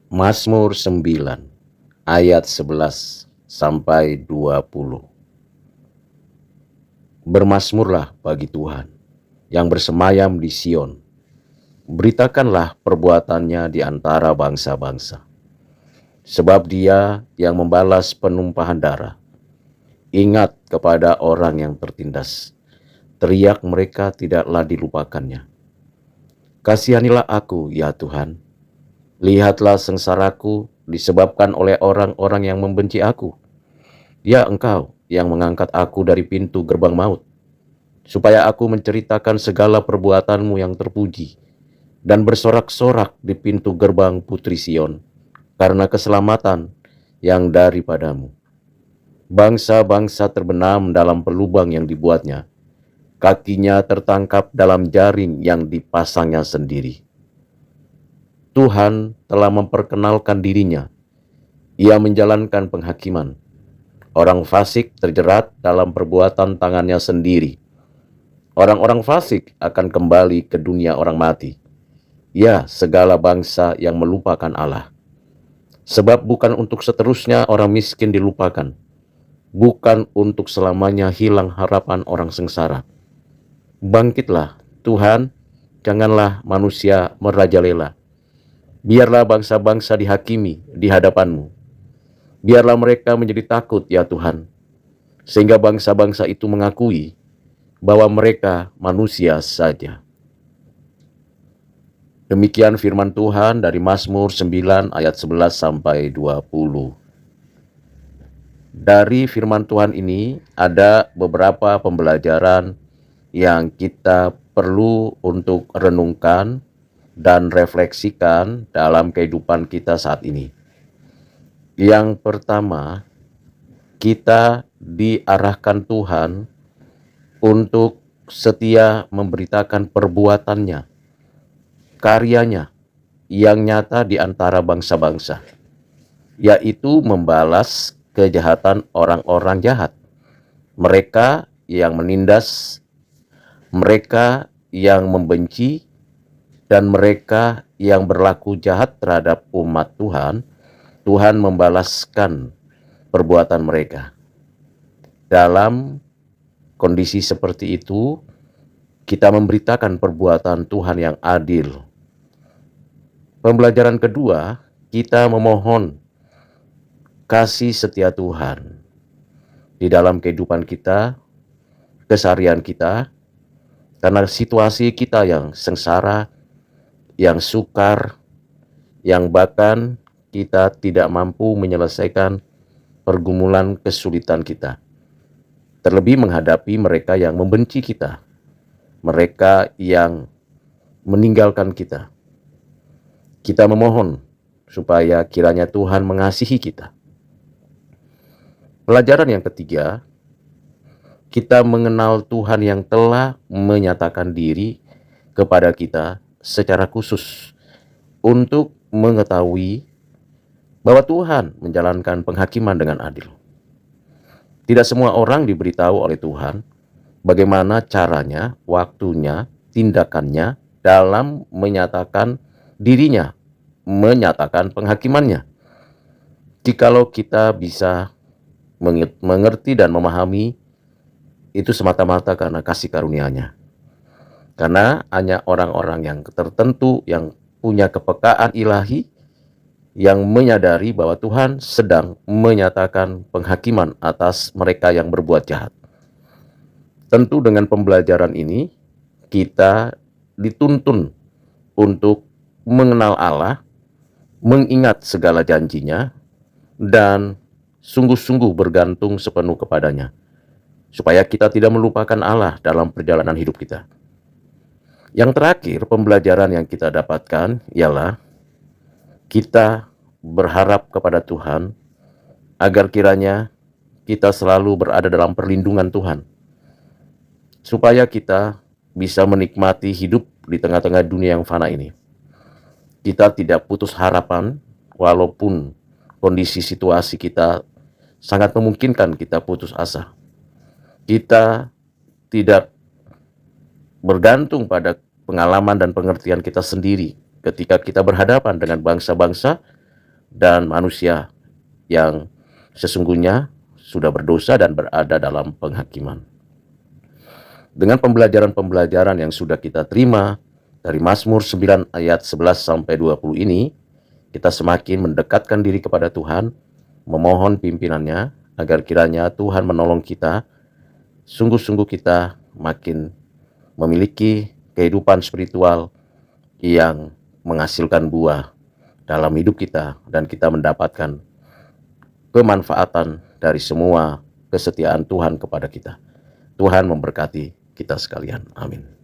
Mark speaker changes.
Speaker 1: Mazmur 9 ayat 11 sampai 20. Bermazmurlah bagi Tuhan yang bersemayam di Sion. Beritakanlah perbuatannya di antara bangsa-bangsa. Sebab Dia yang membalas penumpahan darah. Ingat kepada orang yang tertindas. Teriak mereka tidaklah dilupakannya. Kasihanilah aku, ya Tuhan. Lihatlah sengsaraku disebabkan oleh orang-orang yang membenci aku. Ya Engkau yang mengangkat aku dari pintu gerbang maut, supaya aku menceritakan segala perbuatanmu yang terpuji, dan bersorak-sorak di pintu gerbang Putri Sion, karena keselamatan yang daripadamu. Bangsa-bangsa terbenam dalam pelubang yang dibuatnya, kakinya tertangkap dalam jaring yang dipasangnya sendiri. Tuhan telah memperkenalkan dirinya, Ia menjalankan penghakiman. Orang fasik terjerat dalam perbuatan tangannya sendiri. Orang-orang fasik akan kembali ke dunia orang mati. Ya, segala bangsa yang melupakan Allah. Sebab bukan untuk seterusnya orang miskin dilupakan. Bukan untuk selamanya hilang harapan orang sengsara. Bangkitlah, Tuhan, janganlah manusia merajalela. Biarlah bangsa-bangsa dihakimi di hadapanmu. Biarlah mereka menjadi takut, ya Tuhan, sehingga bangsa-bangsa itu mengakui bahwa mereka manusia saja. Demikian firman Tuhan dari Mazmur 9 ayat 11 sampai 20. Dari firman Tuhan ini ada beberapa pembelajaran yang kita perlu untuk renungkan dan refleksikan dalam kehidupan kita saat ini. Yang pertama, kita diarahkan Tuhan untuk setia memberitakan perbuatannya, karyanya yang nyata di antara bangsa-bangsa, yaitu membalas kejahatan orang-orang jahat. Mereka yang menindas, mereka yang membenci, dan mereka yang berlaku jahat terhadap umat Tuhan, Tuhan membalaskan perbuatan mereka. Dalam kondisi seperti itu, kita memberitakan perbuatan Tuhan yang adil. Pembelajaran kedua, kita memohon kasih setia Tuhan di dalam kehidupan kita, keseharian kita, karena situasi kita yang sengsara, yang sukar, yang bahkan kita tidak mampu menyelesaikan pergumulan kesulitan kita. Terlebih menghadapi mereka yang membenci kita, mereka yang meninggalkan kita. Kita memohon supaya kiranya Tuhan mengasihi kita. Pelajaran yang ketiga, kita mengenal Tuhan yang telah menyatakan diri kepada kita secara khusus untuk mengetahui bahwa Tuhan menjalankan penghakiman dengan adil. Tidak semua orang diberitahu oleh Tuhan bagaimana caranya, waktunya, tindakannya dalam menyatakan dirinya, menyatakan penghakimannya. Jikalau kita bisa mengerti dan memahami, itu semata-mata karena kasih karunia-Nya. Karena hanya orang-orang yang tertentu yang punya kepekaan ilahi, yang menyadari bahwa Tuhan sedang menyatakan penghakiman atas mereka yang berbuat jahat. Tentu dengan pembelajaran ini, kita dituntun untuk mengenal Allah, mengingat segala janjinya, dan sungguh-sungguh bergantung sepenuh kepadanya, supaya kita tidak melupakan Allah dalam perjalanan hidup kita. Yang terakhir, pembelajaran yang kita dapatkan ialah kita berharap kepada Tuhan agar kiranya kita selalu berada dalam perlindungan Tuhan, supaya kita bisa menikmati hidup di tengah-tengah dunia yang fana ini. Kita tidak putus harapan walaupun kondisi situasi kita sangat memungkinkan kita putus asa. Kita tidak bergantung pada pengalaman dan pengertian kita sendiri ketika kita berhadapan dengan bangsa-bangsa dan manusia yang sesungguhnya sudah berdosa dan berada dalam penghakiman. Dengan pembelajaran-pembelajaran yang sudah kita terima dari Mazmur 9 ayat 11 sampai 20 ini, kita semakin mendekatkan diri kepada Tuhan, memohon pimpinannya agar kiranya Tuhan menolong kita, sungguh-sungguh kita makin memiliki kehidupan spiritual yang menghasilkan buah dalam hidup kita, dan kita mendapatkan kemanfaatan dari semua kesetiaan Tuhan kepada kita. Tuhan memberkati kita sekalian. Amin.